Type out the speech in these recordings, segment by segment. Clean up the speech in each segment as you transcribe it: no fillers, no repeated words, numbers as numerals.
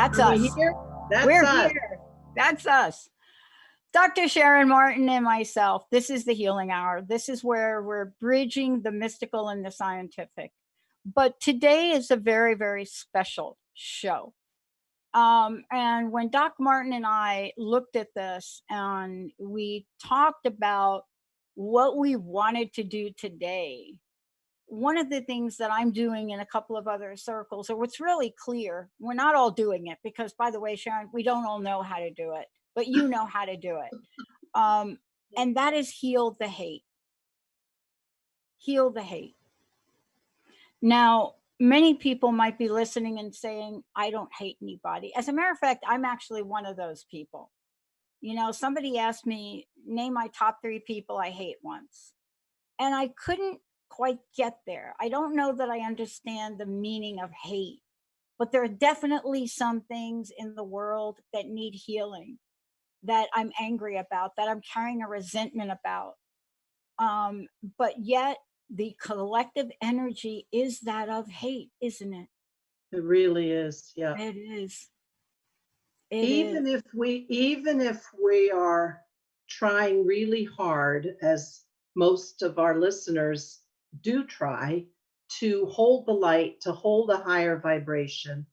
That's Are us. we here? That's We're us. here. That's us. Dr. Sharon Martin and myself, this is the Healing Hour. This is where we're bridging the mystical and the scientific. But today is a very, very special show. And when Doc Martin and I looked at this and we talked about what we wanted to do today, one of the things that I'm doing in a couple of other circles, or what's really clear, we're not all doing it because, by the way, Sharon, we don't all know how to do it, but you know how to do it. And that is heal the hate. Heal the hate. Now, many people might be listening and saying, I don't hate anybody. As a matter of fact, I'm actually one of those people. You know, somebody asked me, name my top 3 people I hate once. And I couldn't quite get there. I don't know that I understand the meaning of hate, but there are definitely some things in the world that need healing, that I'm angry about, that I'm carrying a resentment about. But yet the collective energy is that of hate, isn't it? It really is. Yeah. It is. Even if we are trying really hard, as most of our listeners do try, to hold the light, to hold a higher vibration,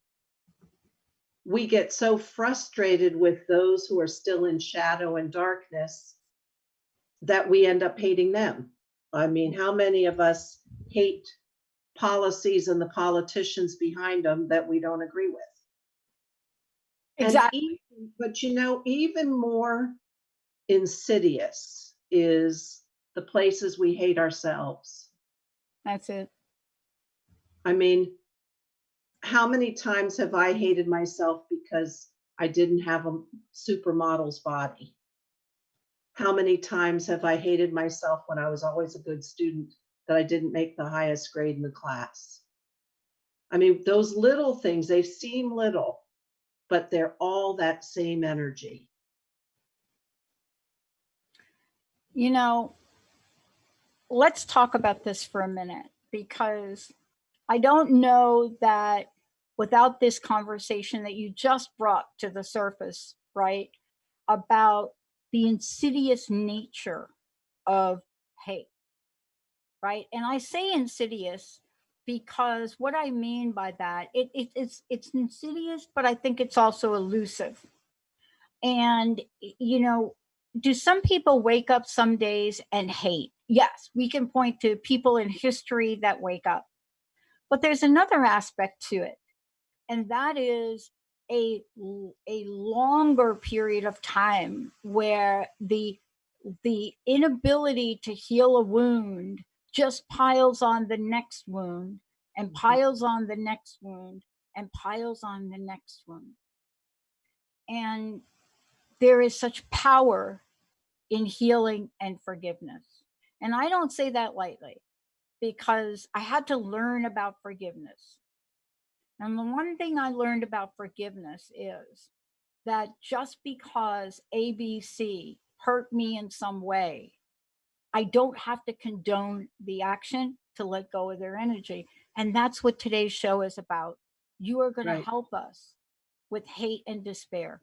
we get so frustrated with those who are still in shadow and darkness that we end up hating them. I mean, how many of us hate policies and the politicians behind them that we don't agree with? Exactly. But you know, even more insidious is the places we hate ourselves. That's it. I mean, how many times have I hated myself because I didn't have a supermodel's body? How many times have I hated myself when I was always a good student that I didn't make the highest grade in the class? I mean, those little things, they seem little, but they're all that same energy. You know, let's talk about this for a minute, because I don't know that without this conversation that you just brought to the surface, right, about the insidious nature of hate, right? And I say insidious because what I mean by that, it's insidious, but I think it's also elusive. And, you know, do some people wake up some days and hate? Yes, we can point to people in history that wake up. But there's another aspect to it, and that is a longer period of time where the inability to heal a wound just piles on the next wound and piles on the next wound and piles on the next wound. And there is such power in healing and forgiveness. And I don't say that lightly, because I had to learn about forgiveness. And the one thing I learned about forgiveness is that just because ABC hurt me in some way, I don't have to condone the action to let go of their energy. And that's what today's show is about. You are going to help us with hate and despair.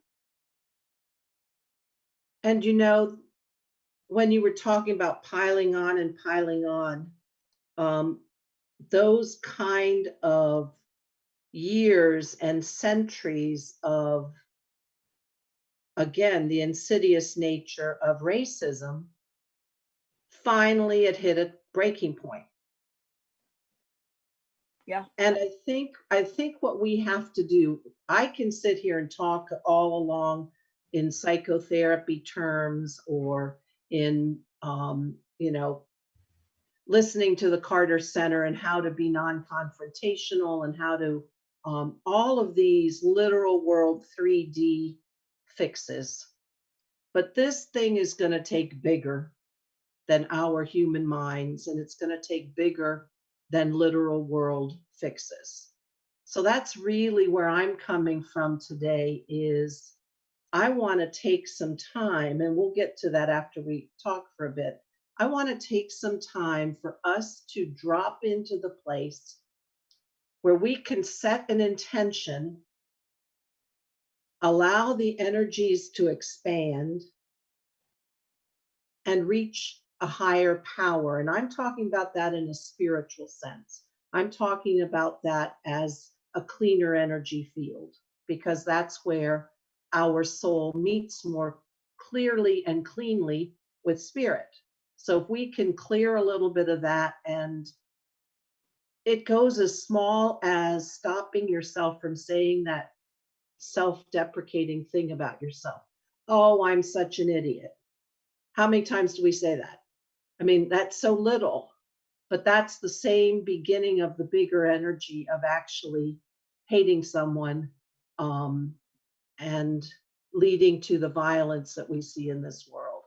And you know, when you were talking about piling on and piling on, those kind of years and centuries of, again, the insidious nature of racism, finally it hit a breaking point. Yeah. And I think what we have to do, I can sit here and talk all along in psychotherapy terms, or in you know, listening to the Carter Center and how to be non-confrontational, and how to all of these literal world 3D fixes. But this thing is going to take bigger than our human minds, and it's going to take bigger than literal world fixes. So that's really where I'm coming from today. Is I want to take some time, and we'll get to that after we talk for a bit. I want to take some time for us to drop into the place where we can set an intention allow the energies to expand and reach a higher power. And I'm talking about that in a spiritual sense. I'm talking about that as a cleaner energy field, because that's where our soul meets more clearly and cleanly with spirit. So if we can clear a little bit of that, and it goes as small as stopping yourself from saying that self-deprecating thing about yourself. Oh, I'm such an idiot. How many times do we say that? I mean, that's so little, but that's the same beginning of the bigger energy of actually hating someone, um, and leading to the violence that we see in this world.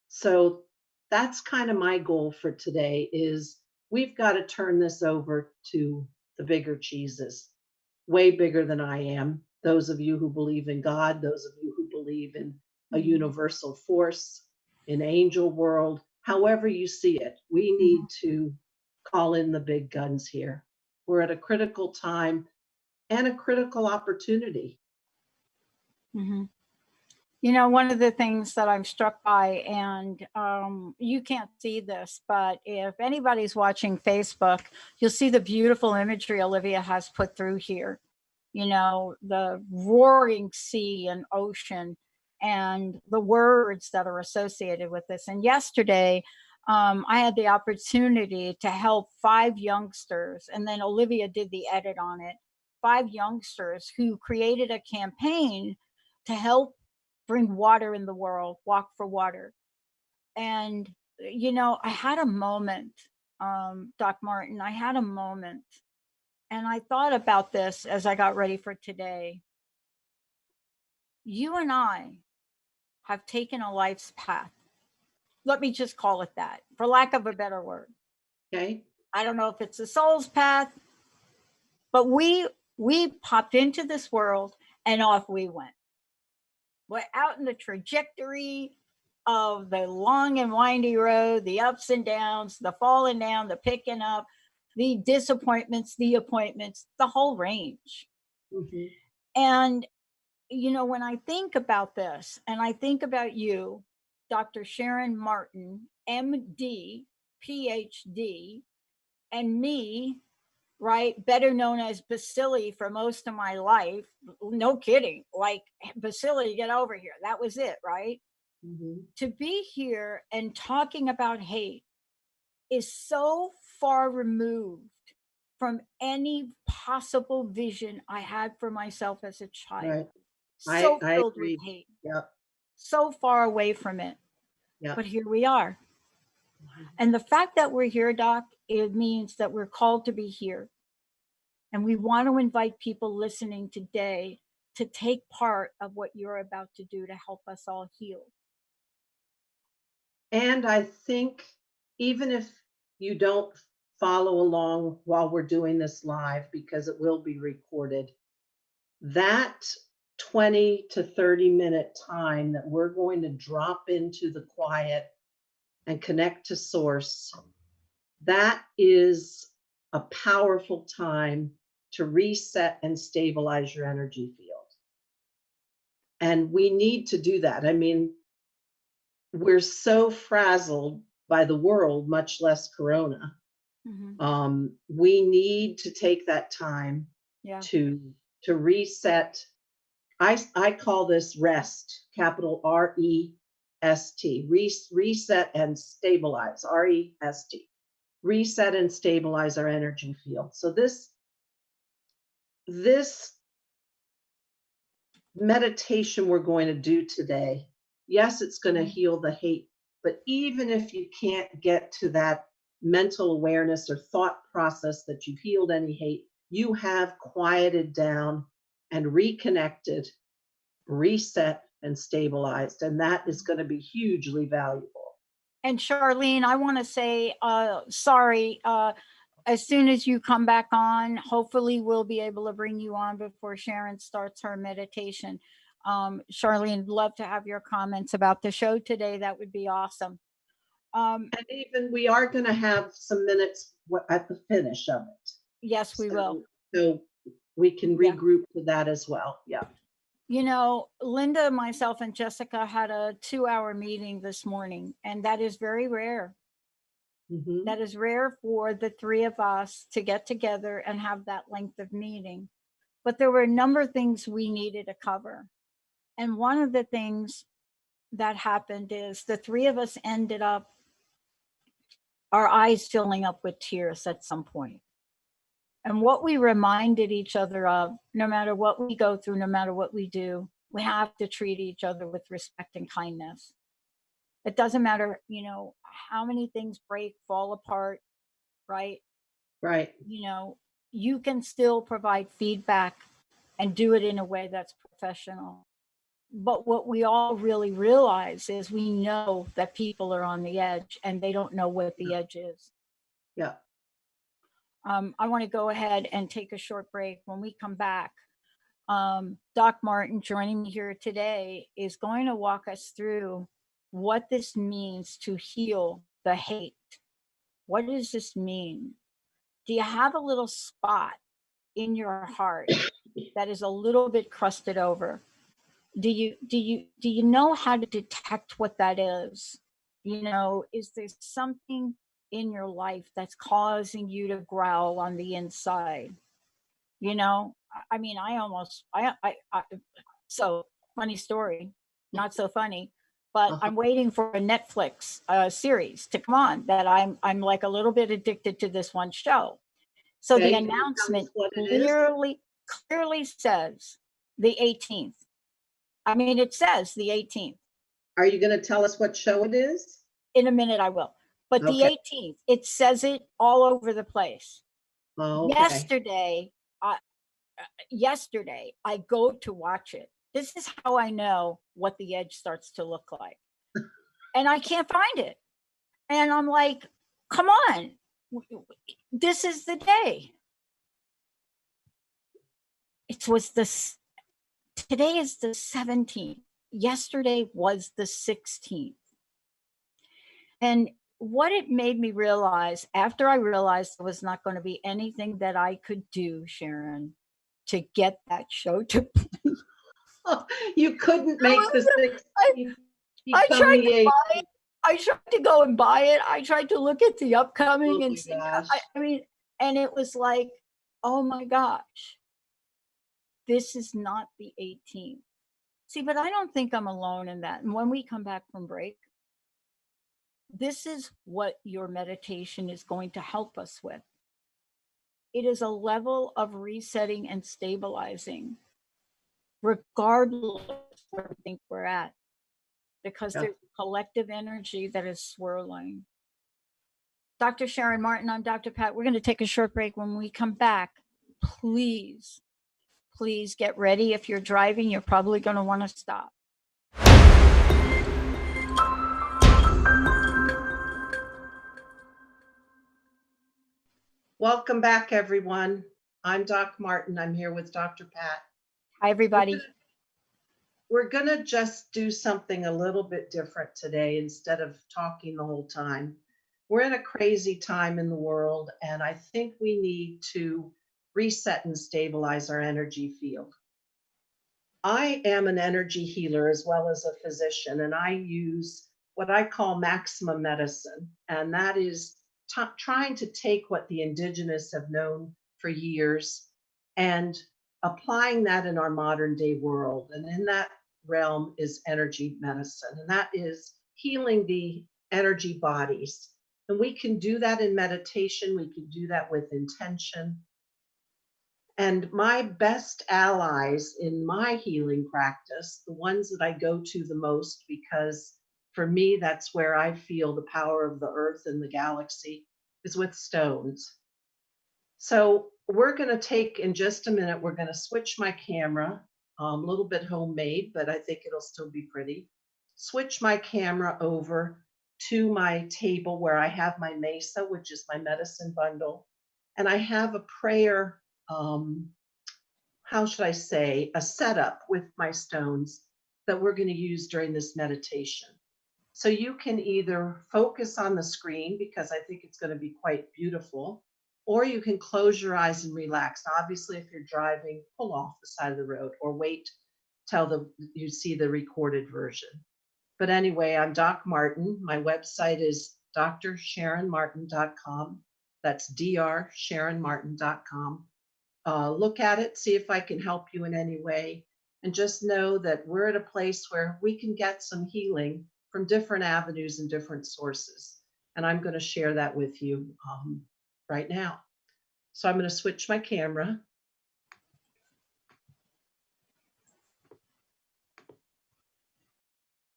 So that's kind of my goal for today is we've got to turn this over to the bigger cheeses, way bigger than I am. Those of you who believe in God, those of you who believe in a universal force, in angel world, however you see it, we need to call in the big guns here. We're at a critical time and a critical opportunity. Mm-hmm. You know, one of the things that I'm struck by, and you can't see this, but if anybody's watching Facebook, you'll see the beautiful imagery Olivia has put through here. You know, the roaring sea and ocean and the words that are associated with this. And yesterday, I had the opportunity to help 5 youngsters, and then Olivia did the edit on it. 5 youngsters who created a campaign to help bring water in the world, walk for water. And, you know, I had a moment, Doc Martin, I had a moment. And I thought about this as I got ready for today. You and I have taken a life's path. Let me just call it that, for lack of a better word. Okay. I don't know if it's a soul's path, but we popped into this world and off we went. We're out in the trajectory of the long and windy road, the ups and downs, the falling down, the picking up, the disappointments, the appointments, the whole range. Mm-hmm. And, you know, when I think about this and I think about you, Dr. Sharon Martin, MD, PhD, and me, right, better known as Bacilli for most of my life. No kidding. Like, Bacilli, get over here. That was it, right? Mm-hmm. To be here and talking about hate is so far removed from any possible vision I had for myself as a child. Right. So I filled with agree. hate, Yep. so far away from it. Yep. But here we are. And the fact that we're here, Doc, it means that we're called to be here. And we want to invite people listening today to take part of what you're about to do to help us all heal. And I think even if you don't follow along while we're doing this live, because it will be recorded, that 20 to 30-minute time that we're going to drop into the quiet and connect to source, that is a powerful time to reset and stabilize your energy field. And we need to do that. I mean, we're so frazzled by the world, much less Corona. We need to take that time to reset. I call this rest, capital REST, reset and stabilize, REST, reset and stabilize our energy field. So this meditation we're going to do today, yes, it's going to heal the hate, but even if you can't get to that mental awareness or thought process that you've healed any hate, you have quieted down and reconnected, reset, and stabilized. And that is going to be hugely valuable. And Charlene, I want to say, sorry, as soon as you come back on, hopefully we'll be able to bring you on before Sharon starts her meditation. Charlene, love to have your comments about the show today. That would be awesome. And even we are going to have some minutes at the finish of it. Yes, we will. So we can regroup to that as well. Yeah. You know, Linda, myself, and Jessica had a 2-hour meeting this morning, and that is very rare. Mhm. That is rare for the three of us to get together and have that length of meeting. But there were a number of things we needed to cover. And one of the things that happened is the three of us ended up, our eyes filling up with tears at some point. And what we reminded each other of, no matter what we go through, no matter what we do, we have to treat each other with respect and kindness. It doesn't matter, you know, how many things break, fall apart, right? Right. You know, you can still provide feedback and do it in a way that's professional. But what we all really realize is we know that people are on the edge and they don't know what the edge is. Yeah. I want to go ahead and take a short break. When we come back, Doc Martin, joining me here today, is going to walk us through what this means to heal the hate. What does this mean? Do you have a little spot in your heart that is a little bit crusted over? Do you know how to detect what that is? You know, is there something in your life that's causing you to growl on the inside? You know, I mean, I almost, I so funny story, not so funny, but Uh-huh. I'm waiting for a Netflix series to come on that I'm like a little bit addicted to this one show. So the Okay. Can you tell us announcement what it is? clearly says the 18th. I mean, it says the 18th. Are you going to tell us what show it is? In a minute, I will. But the Okay. 18th, it says it all over the place. Oh, okay. Yesterday, I go to watch it. This is how I know what the edge starts to look like. And I can't find it. And I'm like, come on. This is the day. It was this Today is the 17th. Yesterday was the 16th. And what it made me realize after I realized there was not going to be anything that I could do, Sharon, to get that show to play. Oh, you couldn't I, make the I 16th become tried the to 8th. buy it. I tried to go and buy it. I tried to look at the Oh upcoming and my see. gosh. I mean, and it was like, oh my gosh, this is not the 18th. See, but I don't think I'm alone in that. And when we come back from break, this is what your meditation is going to help us with. It is a level of resetting and stabilizing, regardless of where we think we're at, because Yeah. there's a collective energy that is swirling. Dr. Sharon Martin, I'm Dr. Pat. We're going to take a short break. When we come back, please, please get ready. If you're driving, you're probably going to want to stop. Welcome back, everyone. I'm Doc Martin. I'm here with Dr. Pat. Hi, everybody. We're gonna just do something a little bit different today instead of talking the whole time. We're in a crazy time in the world, and I think we need to reset and stabilize our energy field. I am an energy healer as well as a physician, and I use what I call maximum medicine, and that is trying to take what the indigenous have known for years and applying that in our modern day world. And in that realm is energy medicine, and that is healing the energy bodies. And we can do that in meditation, we can do that with intention, and my best allies in my healing practice, the ones that I go to the most, because for me, that's where I feel the power of the earth and the galaxy, is with stones. So we're going to take in just a minute, we're going to switch my camera, a little bit homemade, but I think it'll still be pretty. Switch my camera over to my table where I have my mesa, which is my medicine bundle. And I have a prayer, how should I say, a setup with my stones that we're going to use during this meditation. So you can either focus on the screen because I think it's going to be quite beautiful, or you can close your eyes and relax. Obviously, if you're driving, pull off the side of the road or wait you see the recorded version. But anyway, I'm Doc Martin. My website is drsharonmartin.com. That's drsharonmartin.com. Look at it, see if I can help you in any way. And just know that we're at a place where we can get some healing from different avenues and different sources. And I'm going to share that with you right now. So I'm going to switch my camera.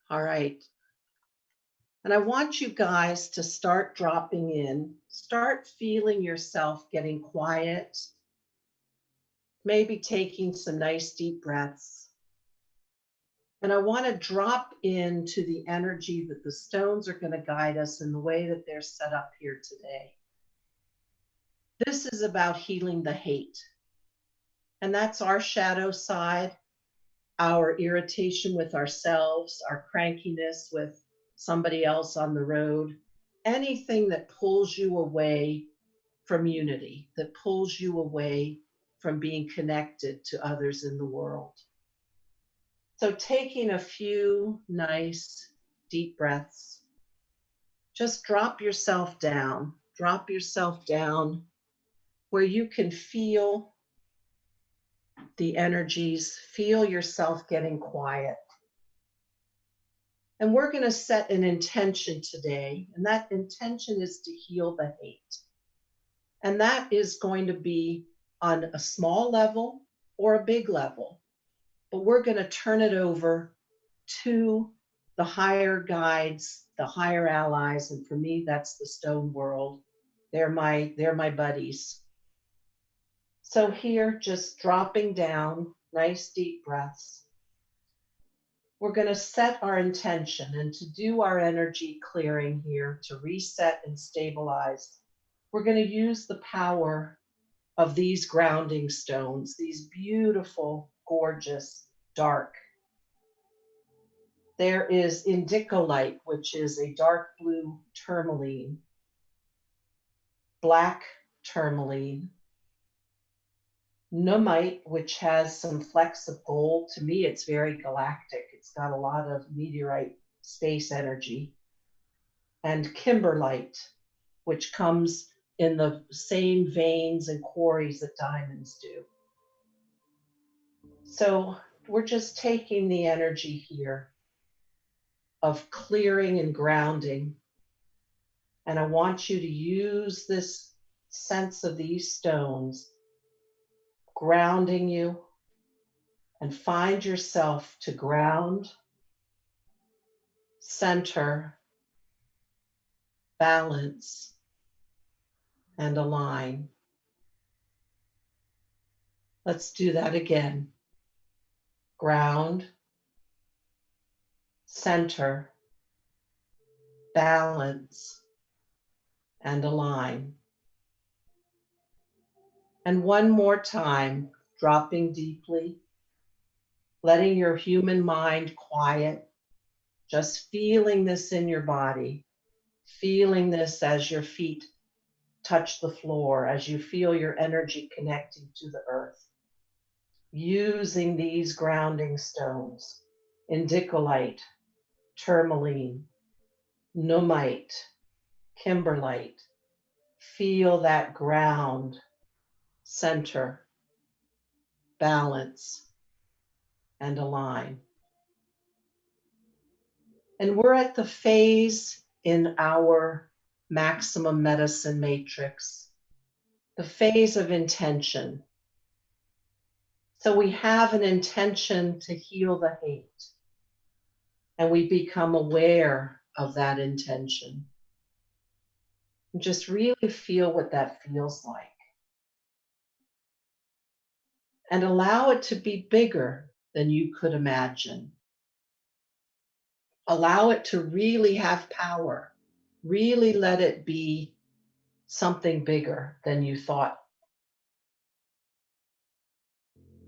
All right. And I want you guys to start dropping in, start feeling yourself getting quiet, maybe taking some nice deep breaths. And I want to drop into the energy that the stones are going to guide us in the way that they're set up here today. This is about healing the hate. And that's our shadow side, our irritation with ourselves, our crankiness with somebody else on the road, anything that pulls you away from unity, that pulls you away from being connected to others in the world. So taking a few nice deep breaths, just drop yourself down where you can feel the energies, feel yourself getting quiet. And we're going to set an intention today, and that intention is to heal the hate. And that is going to be on a small level or a big level. But we're going to turn it over to the higher guides, the higher allies, and for me, that's the stone world. They're my buddies. So here, just dropping down, nice deep breaths. We're going to set our intention, and to do our energy clearing here, to reset and stabilize, we're going to use the power of these grounding stones, these beautiful, gorgeous, dark. There is indicolite, which is a dark blue tourmaline, black tourmaline, nummite, which has some flecks of gold. To me, it's very galactic. It's got a lot of meteorite space energy. And kimberlite, which comes in the same veins and quarries that diamonds do. So we're just taking the energy here of clearing and grounding. And I want you to use this sense of these stones grounding you, and find yourself to ground, center, balance, and align. Let's do that again. Ground, center, balance, and align. And one more time, dropping deeply, letting your human mind quiet, just feeling this in your body, feeling this as your feet touch the floor, as you feel your energy connecting to the earth. Using these grounding stones, indicolite, tourmaline, nummite, kimberlite. Feel that ground, center, balance, and align. And we're at the phase in our maximum medicine matrix, the phase of intention. So we have an intention to heal the hate, and we become aware of that intention. And just really feel what that feels like. And allow it to be bigger than you could imagine. Allow it to really have power. Really let it be something bigger than you thought.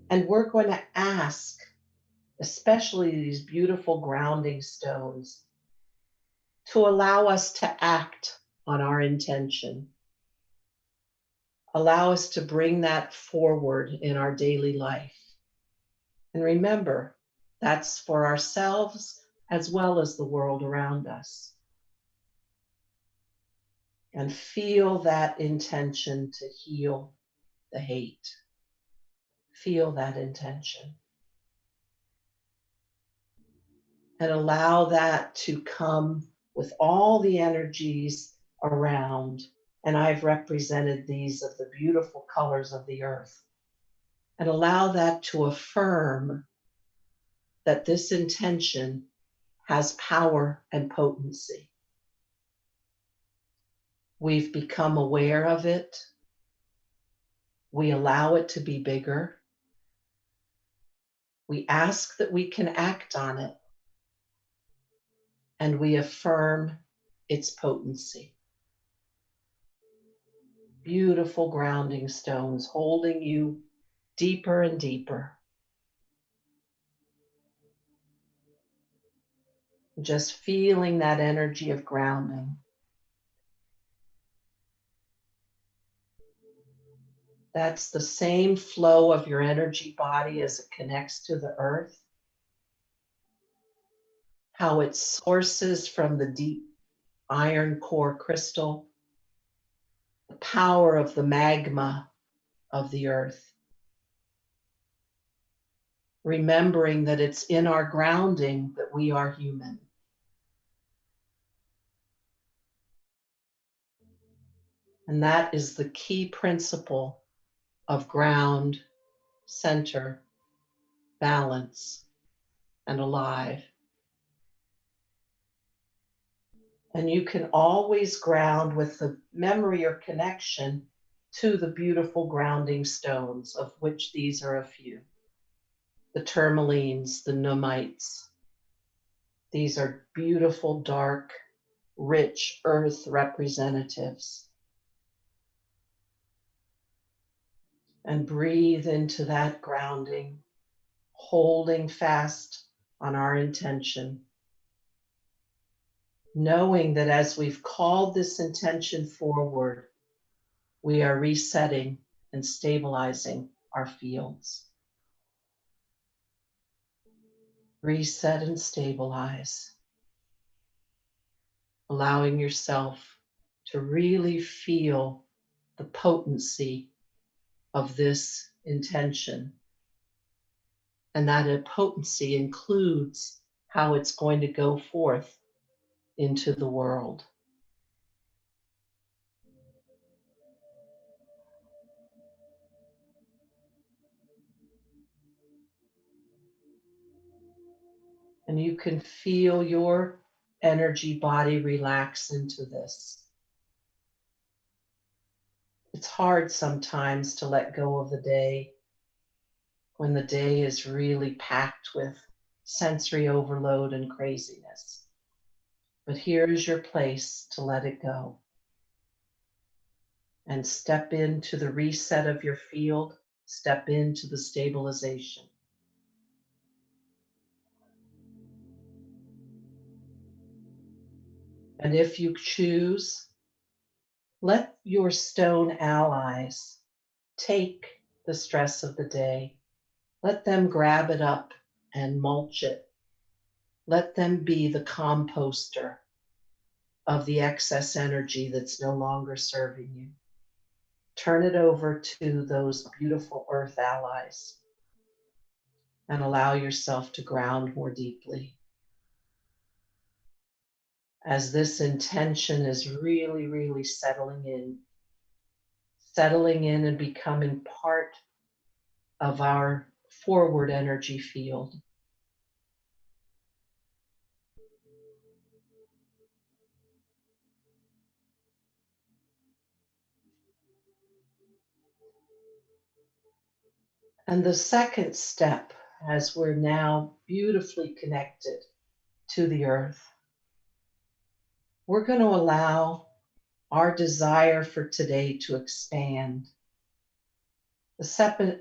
And we're going to ask, especially these beautiful grounding stones, to allow us to act on our intention. Allow us to bring that forward in our daily life. And remember, That's for ourselves as well as the world around us. And feel that intention to heal the hate. Feel that intention. And allow that to come with all the energies around. And I've represented these of the beautiful colors of the earth. And allow that to affirm that this intention has power and potency. We've become aware of it. We allow it to be bigger. We ask that we can act on it. And we affirm its potency. Beautiful grounding stones holding you deeper and deeper. Just feeling that energy of grounding. That's the same flow of your energy body as it connects to the earth. How it sources from the deep iron core crystal, the power of the magma of the earth. Remembering that it's in our grounding that we are human. And that is the key principle of ground, center, balance, and alive. And you can always ground with the memory or connection to the beautiful grounding stones, of which these are a few. The tourmalines, the numites. These are beautiful, dark, rich earth representatives. And breathe into that grounding, holding fast on our intention. Knowing that as we've called this intention forward, we are resetting and stabilizing our fields. Reset and stabilize. Allowing yourself to really feel the potency of this intention. And that potency includes how it's going to go forth into the world. And you can feel your energy body relax into this. It's hard sometimes to let go of the day when the day is really packed with sensory overload and craziness. But here is your place to let it go. And step into the reset of your field, step into the stabilization. And if you choose, let your stone allies take the stress of the day. Let them grab it up and mulch it. Let them be the composter of the excess energy that's no longer serving you. Turn it over to those beautiful earth allies and allow yourself to ground more deeply. As this intention is really, really settling in and becoming part of our forward energy field. And the second step, as we're now beautifully connected to the earth, we're going to allow our desire for today to expand. The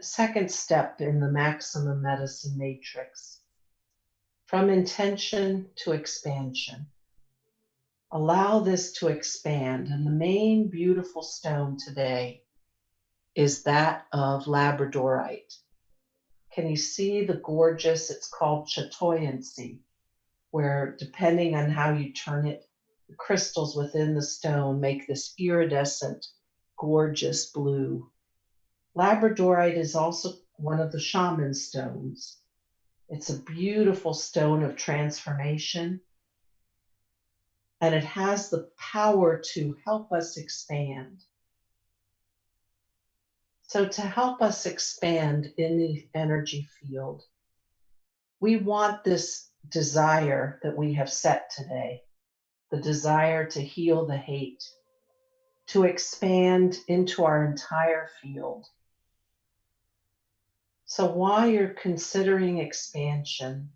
second step in the maximum medicine matrix, from intention to expansion. Allow this to expand. And the main beautiful stone today is that of Labradorite. Can you see the gorgeous, it's called chatoyancy, where depending on how you turn it, the crystals within the stone make this iridescent, gorgeous blue. Labradorite is also one of the shaman stones. It's a beautiful stone of transformation, and it has the power to help us expand. So to help us expand in the energy field, we want this desire that we have set today, the desire to heal the hate, to expand into our entire field. So while you're considering expansion,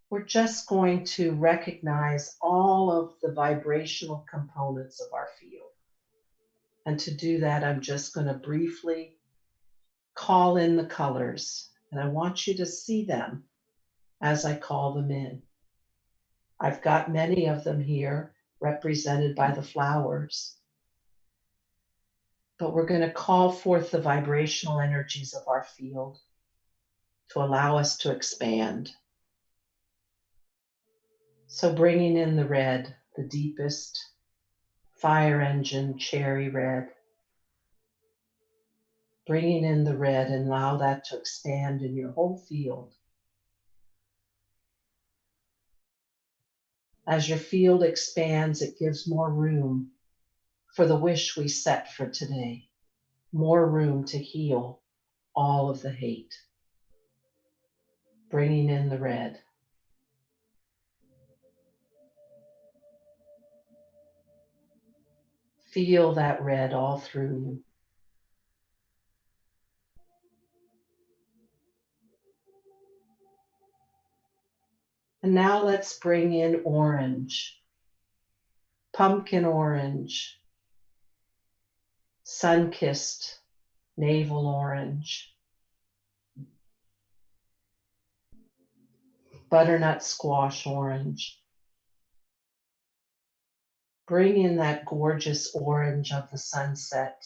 we're just going to recognize all of the vibrational components of our field. And to do that, I'm just going to briefly call in the colors, and I want you to see them as I call them in. I've got many of them here represented by the flowers, but we're going to call forth the vibrational energies of our field to allow us to expand. So bringing in the red, the deepest, fire engine, cherry red. Bringing in the red and allow that to expand in your whole field. As your field expands, it gives more room for the wish we set for today. More room to heal all of the hate. Bringing in the red. Feel that red all through you. And now let's bring in orange, pumpkin orange, sun-kissed navel orange, butternut squash orange. Bring in that gorgeous orange of the sunset.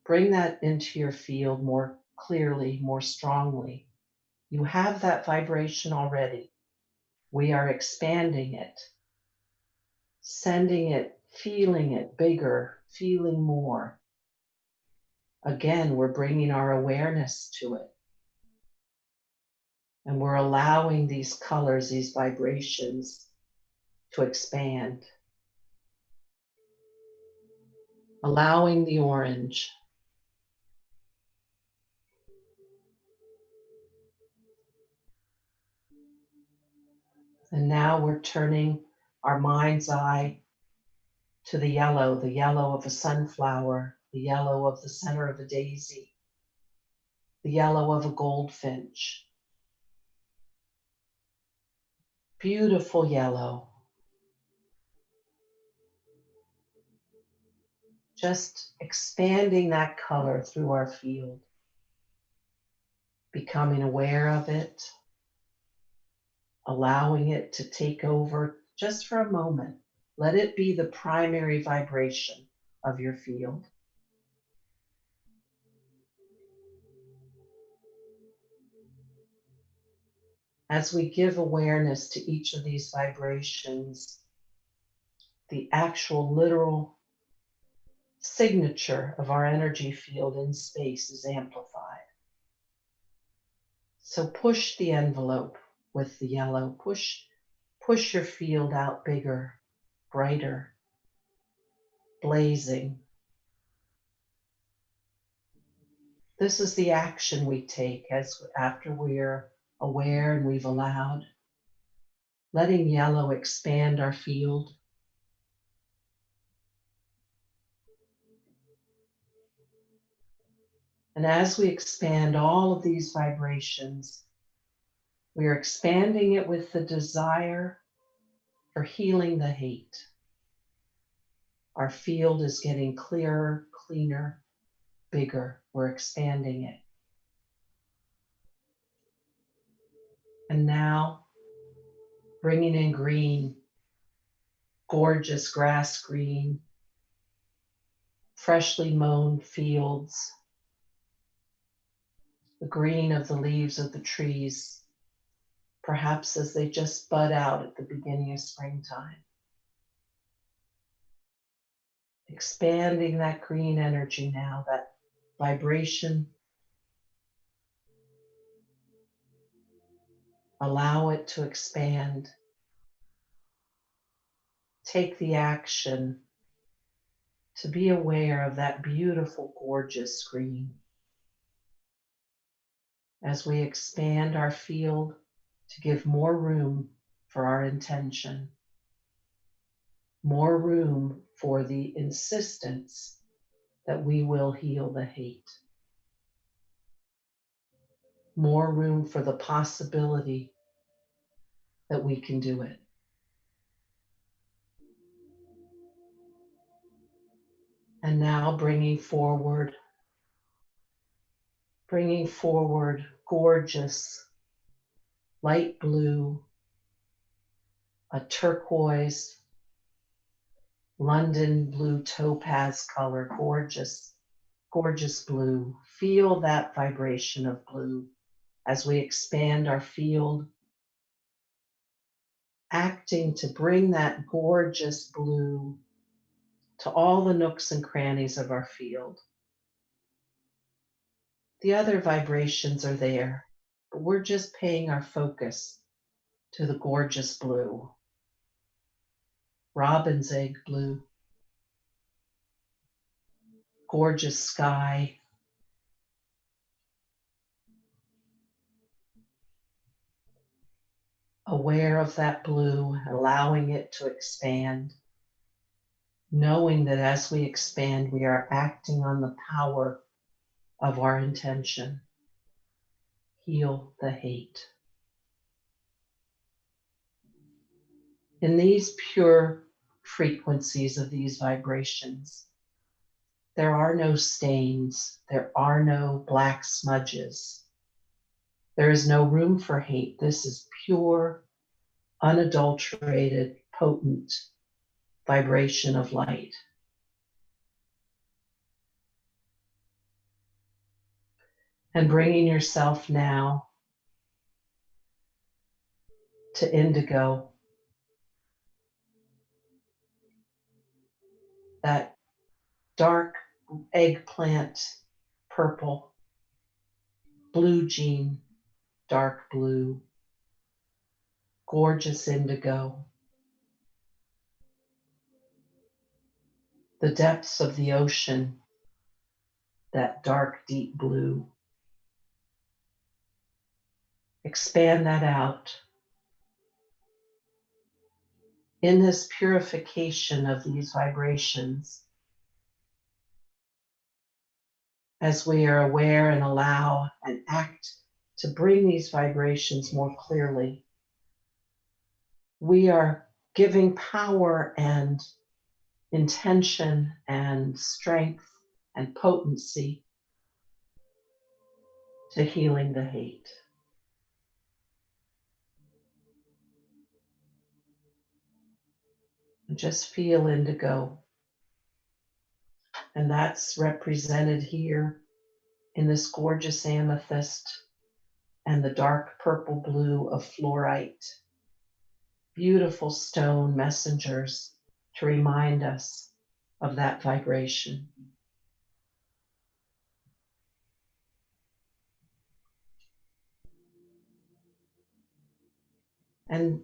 Bring that into your field more clearly, more strongly. You have that vibration already. We are expanding it, sending it, feeling it bigger, feeling more. Again, we're bringing our awareness to it. And we're allowing these colors, these vibrations to expand. Allowing the orange. And now we're turning our mind's eye to the yellow of a sunflower, the yellow of the center of a daisy, the yellow of a goldfinch. Beautiful yellow. Just expanding that color through our field, becoming aware of it, allowing it to take over just for a moment. Let it be the primary vibration of your field. As we give awareness to each of these vibrations, the actual literal signature of our energy field in space is amplified. So push the envelope with the yellow. Push your field out bigger, brighter, blazing. This is the action we take after we're aware and we've allowed. Letting yellow expand our field. And as we expand all of these vibrations, we are expanding it with the desire for healing the hate. Our field is getting clearer, cleaner, bigger. We're expanding it. And now, bringing in green, gorgeous grass green, freshly mown fields, the green of the leaves of the trees, perhaps as they just bud out at the beginning of springtime. Expanding that green energy now, that vibration. Allow it to expand. Take the action to be aware of that beautiful, gorgeous green. As we expand our field to give more room for our intention, more room for the insistence that we will heal the hate, more room for the possibility that we can do it. And now bringing forward gorgeous light blue, a turquoise, London blue topaz color, gorgeous, gorgeous blue. Feel that vibration of blue as we expand our field, acting to bring that gorgeous blue to all the nooks and crannies of our field. The other vibrations are there, but we're just paying our focus to the gorgeous blue. Robin's egg blue, gorgeous sky, aware of that blue, allowing it to expand, knowing that as we expand, we are acting on the power of our intention. Heal the hate. In these pure frequencies of these vibrations, there are no stains, there are no black smudges. There is no room for hate. This is pure, unadulterated, potent vibration of light. And bringing yourself now to indigo, that dark eggplant purple, blue jean, dark blue, gorgeous indigo, the depths of the ocean, that dark, deep blue. Expand that out. In this purification of these vibrations, as we are aware and allow and act to bring these vibrations more clearly, we are giving power and intention and strength and potency to healing the hate. And just feel indigo. And that's represented here in this gorgeous amethyst and the dark purple blue of fluorite. Beautiful stone messengers to remind us of that vibration. And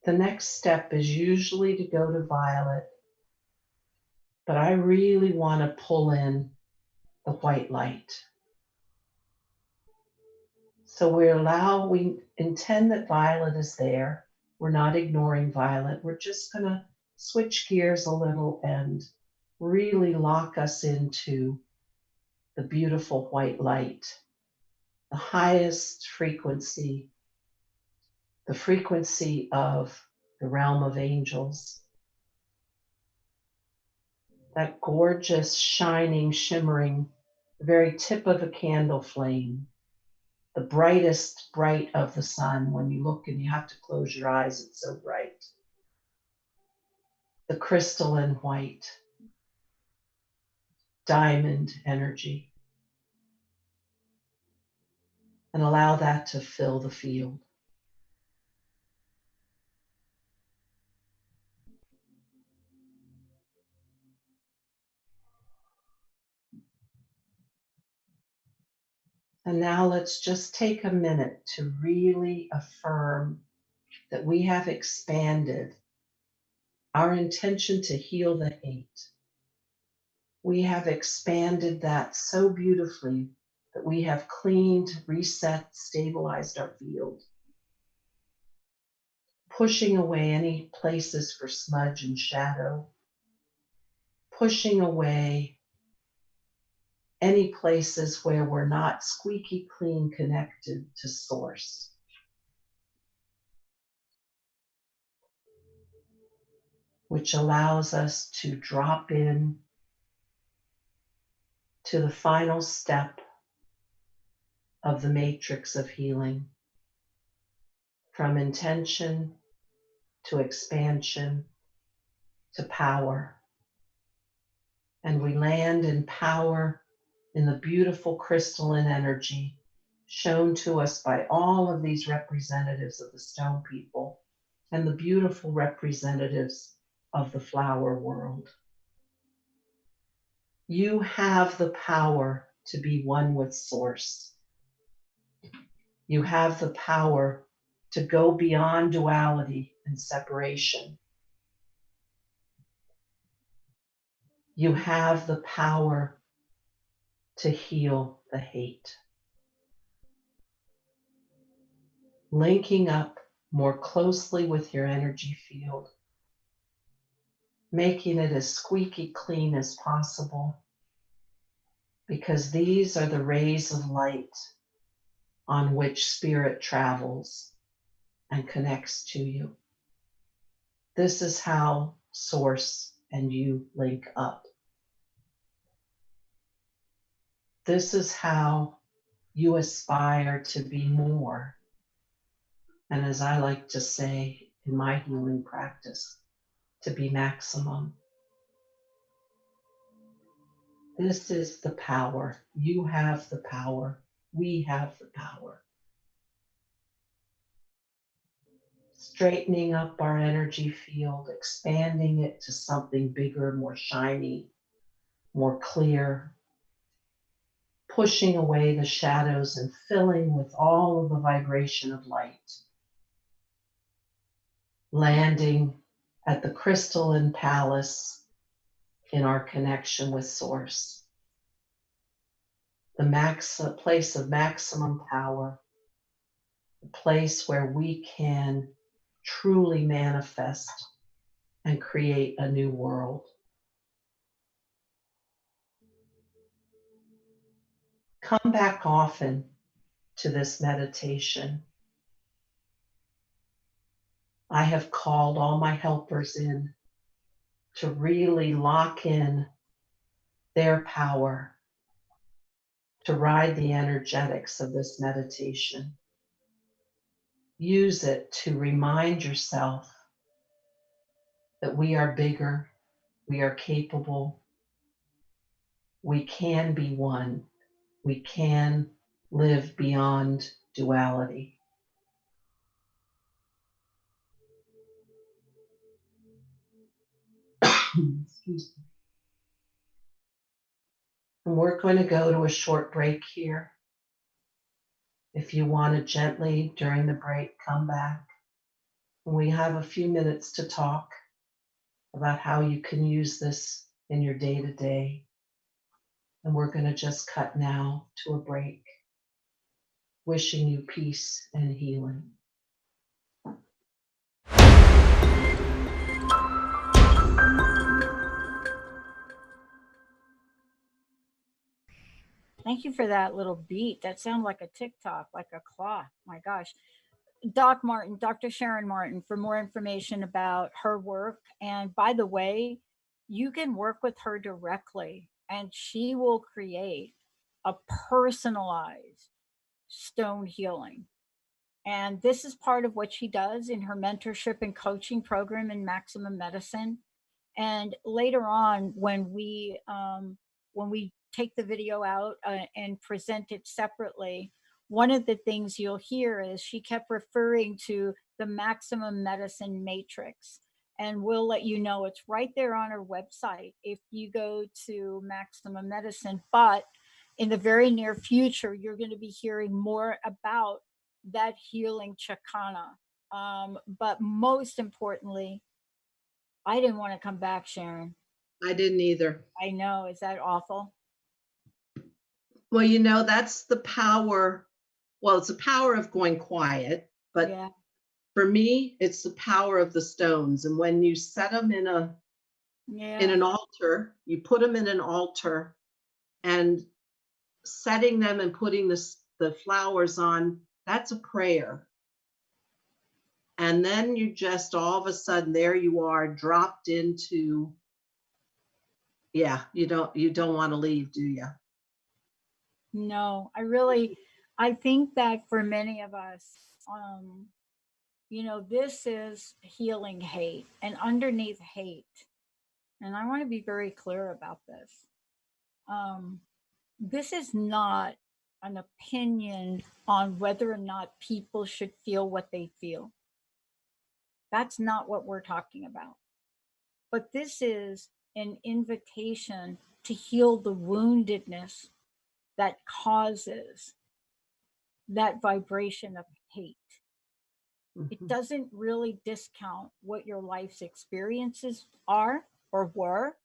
the next step is usually to go to violet, but I really want to pull in the white light. So we intend that violet is there. We're not ignoring violet. We're just going to switch gears a little and really lock us into the beautiful white light, the highest frequency, the frequency of the realm of angels. That gorgeous, shining, shimmering, the very tip of a candle flame, the brightest bright of the sun. When you look and you have to close your eyes, it's so bright. The crystalline white, diamond energy. and allow that to fill the field. And now let's just take a minute to really affirm that we have expanded our intention to heal the hate. We have expanded that so beautifully that we have cleaned, reset, stabilized our field, pushing away any places for smudge and shadow, pushing away any places where we're not squeaky clean connected to source. Which allows us to drop in to the final step of the matrix of healing, from intention to expansion to power. And we land in power in the beautiful crystalline energy shown to us by all of these representatives of the stone people and the beautiful representatives of the flower world. You have the power to be one with source. You have the power to go beyond duality and separation. You have the power to heal the hate. Linking up more closely with your energy field, making it as squeaky clean as possible, because these are the rays of light on which spirit travels and connects to you. This is how source and you link up. This is how you aspire to be more. And as I like to say in my healing practice, to be maximum. This is the power. You have the power. We have the power. Straightening up our energy field, expanding it to something bigger, more shiny, more clear, pushing away the shadows and filling with all of the vibration of light. Landing at the crystalline palace in our connection with Source. The place of maximum power, the place where we can truly manifest and create a new world. Come back often to this meditation. I have called all my helpers in to really lock in their power to ride the energetics of this meditation. Use it to remind yourself that we are bigger, we are capable, we can be one, we can live beyond duality. Excuse me. And we're going to go to a short break here. If you want to gently, during the break, come back. And we have a few minutes to talk about how you can use this in your day-to-day. And we're going to just cut now to a break, wishing you peace and healing. Thank you for that little beat. That sounded like a TikTok, like a clock. My gosh. Doc Martin, Dr. Sharon Martin, for more information about her work. And by the way, you can work with her directly, and she will create a personalized stone healing. And this is part of what she does in her mentorship and coaching program in Maximum Medicine. And later on, when we take the video out and present it separately, one of the things you'll hear is she kept referring to the maximum medicine matrix. And we'll let you know it's right there on our website if you go to Maximum Medicine. But in the very near future, you're going to be hearing more about that healing chakana. But most importantly, I didn't want to come back, Sharon. I didn't either. I know. Is that awful? Well, that's the power. Well, it's the power of going quiet, but Yeah. for me, it's the power of the stones. And when you set them in Yeah. an altar, you put them in an altar, and setting them and putting the flowers on, that's a prayer. And then you just all of a sudden there you are dropped into, yeah, you don't want to leave, do you? No, I think that for many of us, this is healing hate, and underneath hate, and I want to be very clear about this. Um, this is not an opinion on whether or not people should feel what they feel. That's not what we're talking about. But this is an invitation to heal the woundedness that causes that vibration of hate. It Mhm. doesn't really discount what your life's experiences are or were,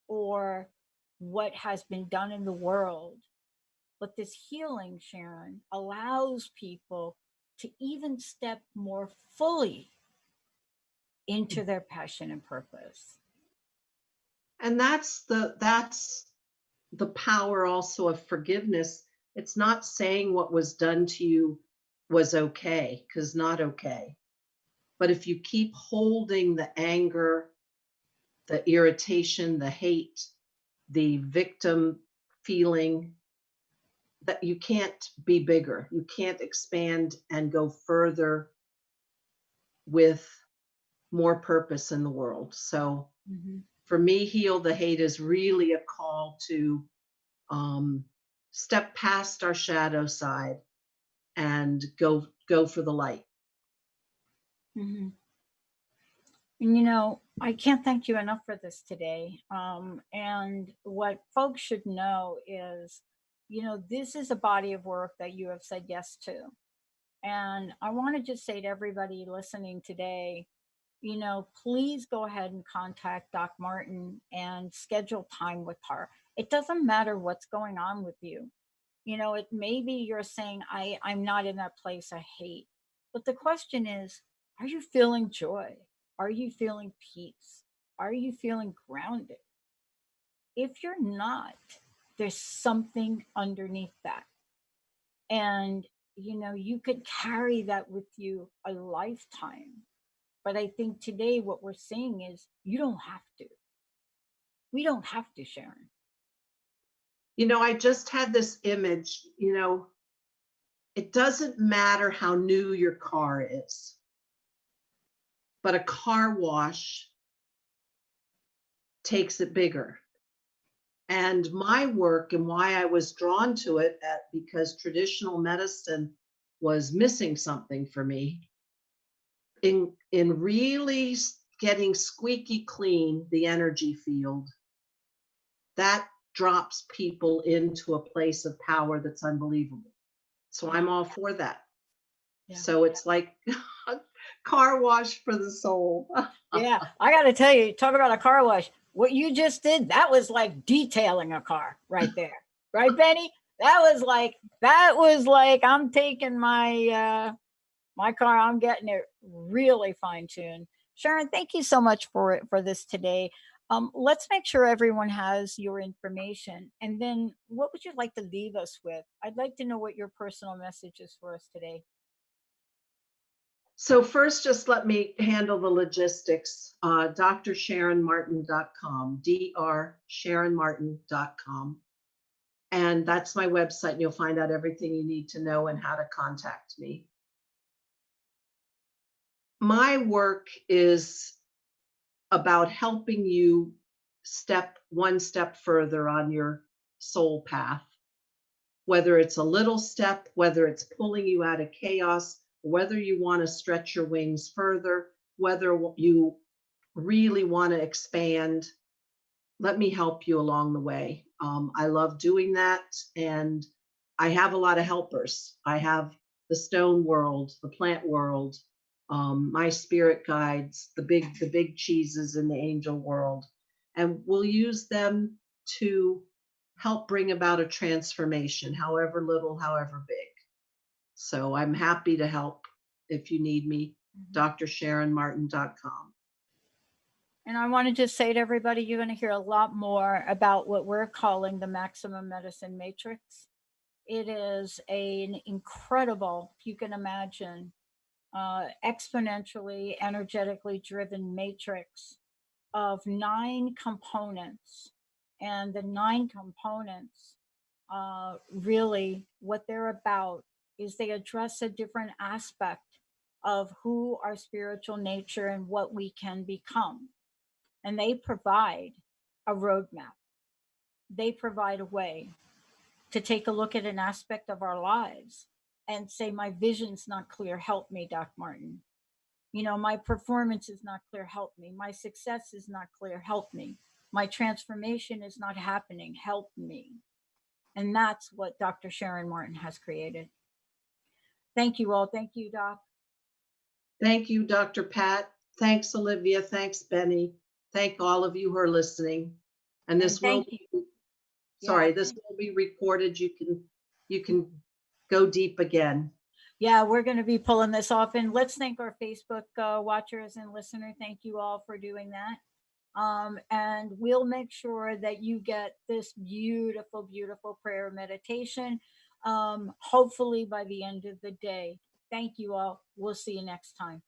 or what has been done in the world. But this healing, Sharon, allows people to even step more fully into their passion and purpose. And that's the power also of forgiveness. It's not saying what was done to you was okay, because not okay. But if you keep holding the anger, the irritation, the hate, the victim feeling, that you can't be bigger. You can't expand and go further with more purpose in the world. So Mhm. for me, Heal the Hate is really a call to um, step past our shadow side and go for the light. Mhm. And I can't thank you enough for this today. And what folks should know is, this is a body of work that you have said yes to. And I want to just say to everybody listening today, please go ahead and contact Doc Martin and schedule time with her. It doesn't matter what's going on with you. It maybe you're saying, I'm not in that place I hate. But the question is, are you feeling joy? Are you feeling peace? Are you feeling grounded? If you're not, there's something underneath that. And you could carry that with you a lifetime. But I think today what we're seeing is you don't have to. We don't have to, Sharon. I just had this image, it doesn't matter how new your car is, but a car wash takes it bigger. And my work and why I was drawn to it because traditional medicine was missing something for me in really getting squeaky clean the energy field, that drops people into a place of power that's unbelievable. So Yeah. I'm all for that. Yeah. So it's like a car wash for the soul. Yeah, I got to tell you, talk about a car wash. What you just did, that was like detailing a car right there. Right, Benny? That was like I'm taking my car, I'm getting it really fine-tuned. Sharon, thank you so much for this today. Let's make sure everyone has your information. And then what would you like to leave us with? I'd like to know what your personal message is for us today. So first, just let me handle the logistics. DrSharonMartin.com, DrSharonMartin.com. And that's my website, and you'll find out everything you need to know and how to contact me. My work is about helping you step one step further on your soul path. whether it's a little step, whether it's pulling you out of chaos, whether you want to stretch your wings further, whether you really want to expand. Let me help you along the way. I love doing that. And I have a lot of helpers. I have the stone world, the plant world, my spirit guides, the big cheeses in the angel world. And we'll use them to help bring about a transformation, however little, however big. So I'm happy to help if you need me. drsharonmartin.com. And I want to just say to everybody, you're going to hear a lot more about what we're calling the Maximum Medicine Matrix. It is an incredible, if you can imagine, exponentially, energetically driven matrix of 9 components. And the 9 components, really, what they're about is they address a different aspect of who our spiritual nature and what we can become. And they provide a roadmap. They provide a way to take a look at an aspect of our lives and say, my vision's not clear, help me, Doc Martin. You know, my performance is not clear, help me. My success is not clear, help me. My transformation is not happening, help me. And that's what Dr. Sharon Martin has created. Thank you all. Thank you, Doc. Thank you, Dr. Pat. Thanks, Olivia. Thanks, Benny. Thank all of you who are listening. And this will be, sorry, this will be recorded. You can go deep again. Yeah, we're going to be pulling this off. And let's thank our Facebook watchers and listeners. Thank you all for doing that. And we'll make sure that you get this beautiful, beautiful prayer meditation, hopefully by the end of the day. Thank you all. We'll see you next time.